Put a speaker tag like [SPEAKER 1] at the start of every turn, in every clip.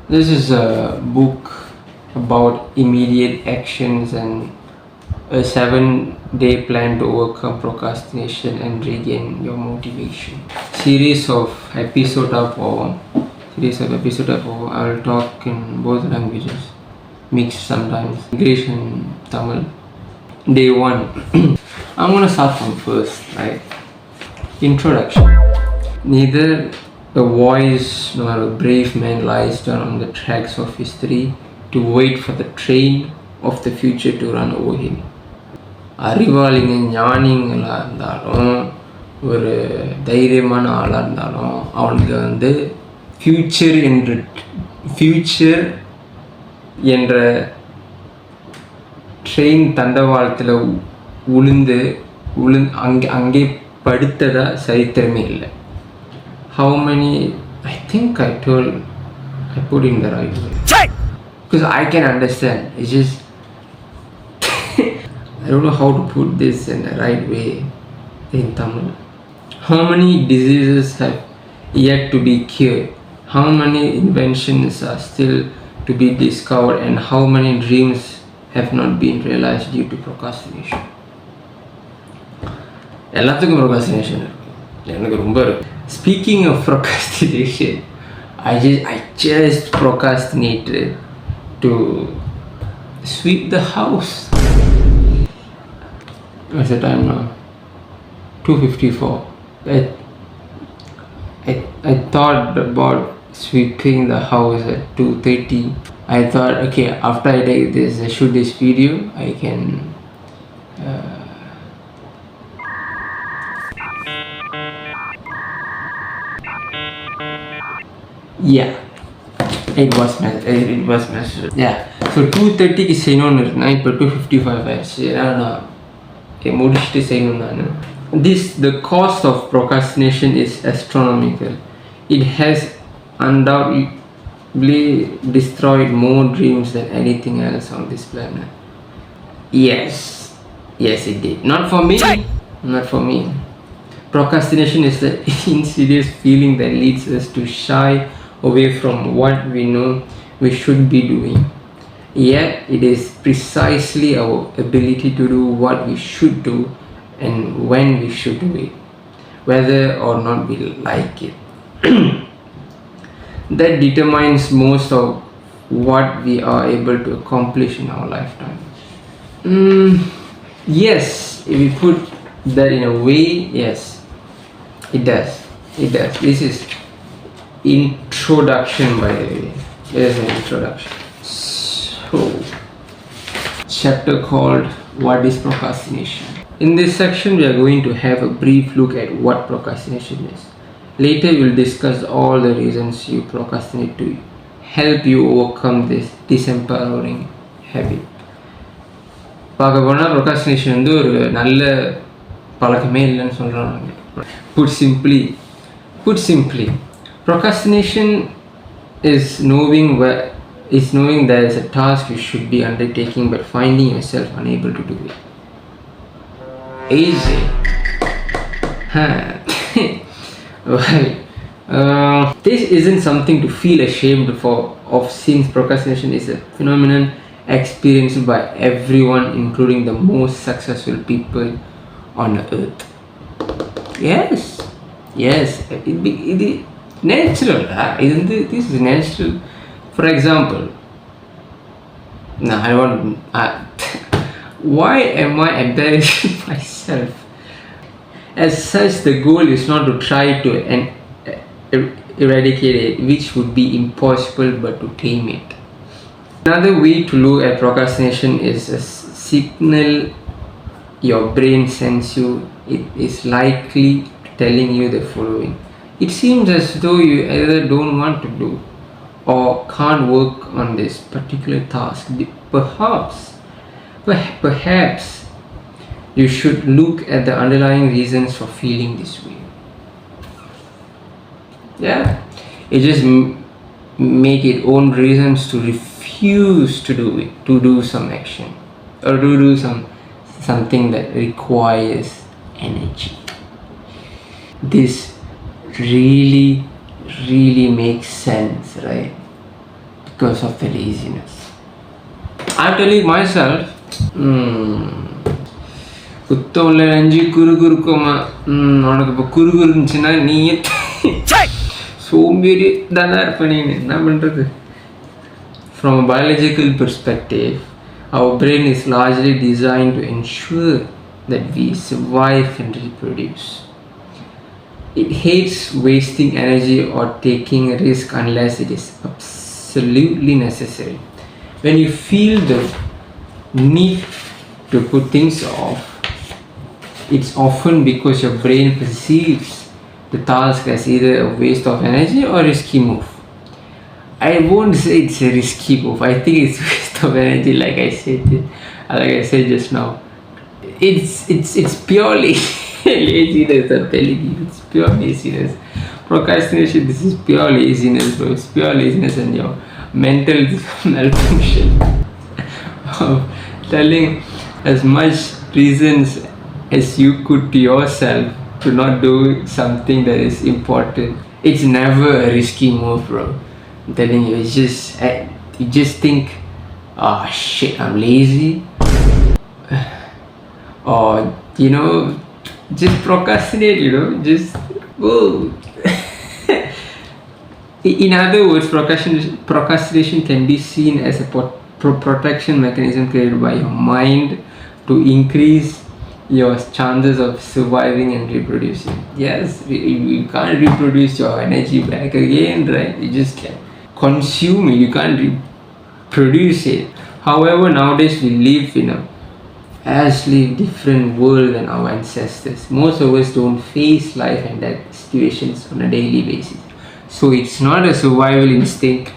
[SPEAKER 1] This is a book about immediate actions and a 7-day plan to overcome procrastination and regain your motivation. Series of episode of I'll talk in both languages, mixed sometimes, English and Tamil. Day 1. I'm gonna start from first, right? Introduction. Neither a wise nor a brave man lies down on the tracks of history to wait for the train of the future to run over him. அறிவாளிங்க ஞானிங்களாக இருந்தாலும் ஒரு தைரியமான ஆளாக இருந்தாலும் அவனுக்கு future என்ற train தண்டவாளத்தில் உளுந்து அங்கே படுத்ததா சரித்திரமே இல்லை. How many? I think I put in the right way. Because I can understand. It's just I don't know how to put this in the right way in Tamil. How many diseases have yet to be cured? How many inventions are still to be discovered? And how many dreams have not been realized due to procrastination? எல்லாத்துக்கும் procrastination இருக்கு. எனக்கு ரொம்ப இருக்கு. Speaking of procrastination, I just procrastinated to sweep the house. What's the time now? 2:54. I thought about sweeping the house at 2:30. I thought, okay, after I shoot this video, I can yeah, it was messed up. Yeah, so 2:30 செய்யணும்னு இருந்தேன். இப்போ 2:55 ஆயிடுச்சு. நான் முடிச்சுட்டு செய்யணும் நான். The cost of procrastination is astronomical. It has undoubtedly destroyed more dreams than anything else on this planet. Yes, it did. Not for me. Procrastination is the insidious feeling that leads us to shy away from what we know we should be doing. Yet it is precisely our ability to do what we should do and when we should do it, whether or not we like it, that determines most of what we are able to accomplish in our lifetime. Yes, if we put that in a way, yes, it does. This is introduction, by the way. There's an introduction. So, chapter called What is Procrastination? In this section, we are going to have a brief look at what procrastination is. Later, we'll discuss all the reasons you procrastinate to help you overcome this disempowering habit. பார்க்க போனால் procrastination வந்து ஒரு நல்ல பழக்கமே இல்லைன்னு சொல்கிறாங்க. Put simply, procrastination is knowing there is a task you should be undertaking but finding yourself unable to do it. Easy. Well, this isn't something to feel ashamed of since procrastination is a phenomenon experienced by everyone, including the most successful people on earth. Yes, it is natural. This is natural. For example, why am I embarrassing myself? As such, the goal is not to try to eradicate it, which would be impossible, but to tame it. Another way to look at procrastination is a signal your brain sends you. It is likely telling you the following: it seems as though you either don't want to do or can't work on this particular task. Perhaps you should look at the underlying reasons for feeling this way. Yeah, it just make its own reasons to refuse to do it, to do some action or to do something that requires energy. This really makes sense, right? because of the laziness. I'm telling myself, குத்தம் இல்லை நஞ்சு குறு குறுக்கோமா உனக்கு இப்போ குறு இருந்துச்சுன்னா நீயே சோம்பேறி தானே இருப்ப நீ என்ன பண்ணுறது. From a biological perspective, our brain is largely designed to ensure that we survive and reproduce. It hates wasting energy or taking a risk unless it is absolutely necessary. When you feel the need to put things off, it's often because your brain perceives the task as either a waste of energy or a risky move. I won't say it's a risky move. I think it's a waste of energy, like I said just now. It's purely laziness. I'm telling you, it's pure laziness. Procrastination, this is pure laziness, bro. It's pure laziness and your mental malfunction of telling as much reasons as you could to yourself to not do something that is important. It's never a risky move, bro. I'm telling you, you just think, oh shit, I'm lazy, or just procrastinate, just go. In other words, procrastination can be seen as a protection mechanism created by your mind to increase your chances of surviving and reproducing. Yes, you can't reproduce your energy back again, right? You just can consume it, you can't reproduce it. However, nowadays we live in a vastly different world than our ancestors. Most of us don't face life and death situations on a daily basis. So it's not a survival instinct.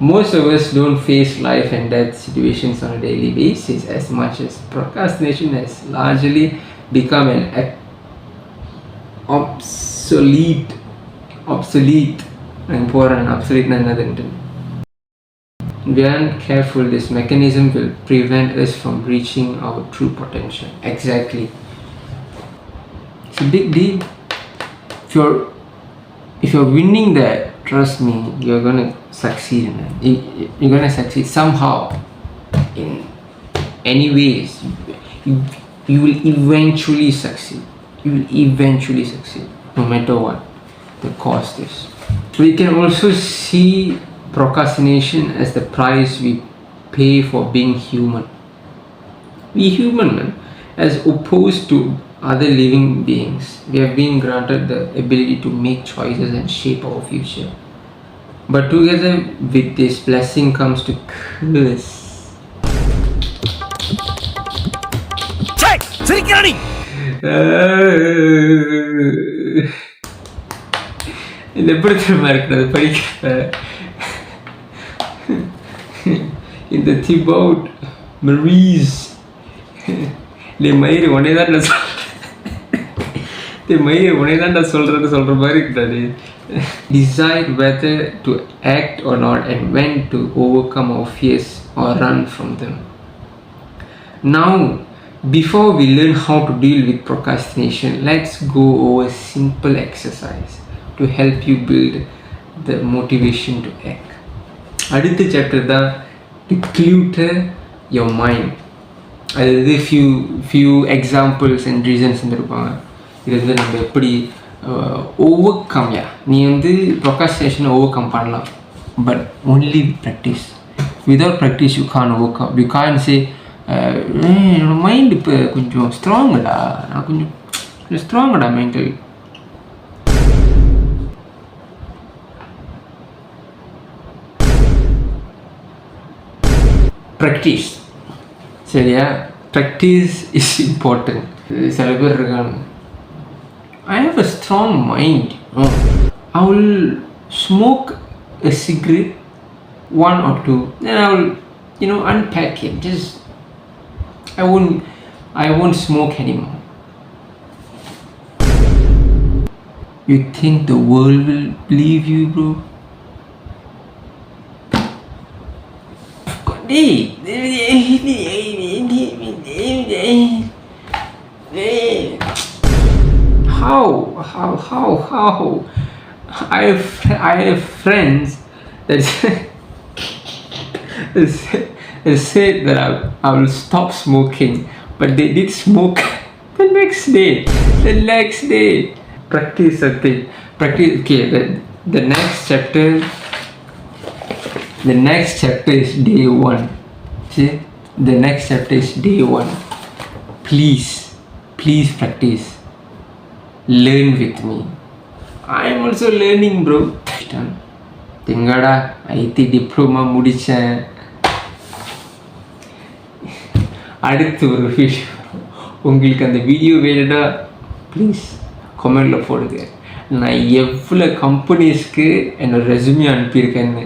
[SPEAKER 1] Most of us don't face life and death situations on a daily basis as much as procrastination has largely become an obsolete another term. We aren't careful, this mechanism will prevent us from reaching our true potential. Exactly. It's a big deal. If you're winning that, trust me, you're gonna succeed, man. You're gonna succeed somehow. In any ways, you will eventually succeed. You will eventually succeed, no matter what the cost is. We can also see procrastination as the price we pay for being human. We human, man, as opposed to other living beings. We have been granted the ability to make choices and shape our future. But together with this blessing comes to curse. இந்த எப்படி தெரியுமா இருக்கிறது படிக்கிறப்ப இந்த திபவுட் மரீஸ் மயிறு உடனே தான் சொல்ற மாதிரி இருக்கிறாரு. Decide whether to act or not and when to overcome our fears or run from them. Now, before we learn how to deal with procrastination, let's go over a simple exercise to help you build the motivation to act. அடுத்த chapter தான் declutter your mind. அதாவது few examples and reasons இருப்பாங்க. இது வந்து நம்ம எப்படி over come நீ வந்து ப்ரொகாஸ்டினேஷனை ஓவர் கம் பண்ணலாம், but only practice. Without practice you can't overcome. You can say என்னோட மைண்ட் இப்போ கொஞ்சம் ஸ்ட்ராங்கடா, நான் கொஞ்சம் ஸ்ட்ராங்கடா மென்டல். ப்ராக்டிஸ், சரியா? Practice is important. சில பேர் இருக்காங்க, I have a strong mind. I will smoke a cigarette, one or two, then I will, unpack it. Just I won't smoke anymore. You think the world will believe you, bro? How? I have friends that they said that I will stop smoking, but they did smoke the next day. The next day. Practice something. Practice. Okay, the next chapter. The next chapter is day one. See? The next chapter is day one. Please practice. Learn with me. I am also learning, bro. எங்கடா ID diploma முடித்தேன். அடுத்து ஒரு video உங்களுக்கு அந்த video வேணும்னா please கமெண்டில் போடுங்க. நான் எவ்வளோ கம்பெனிஸ்க்கு என்னோடய ரெஸ்யூமே அனுப்பியிருக்கேன்னு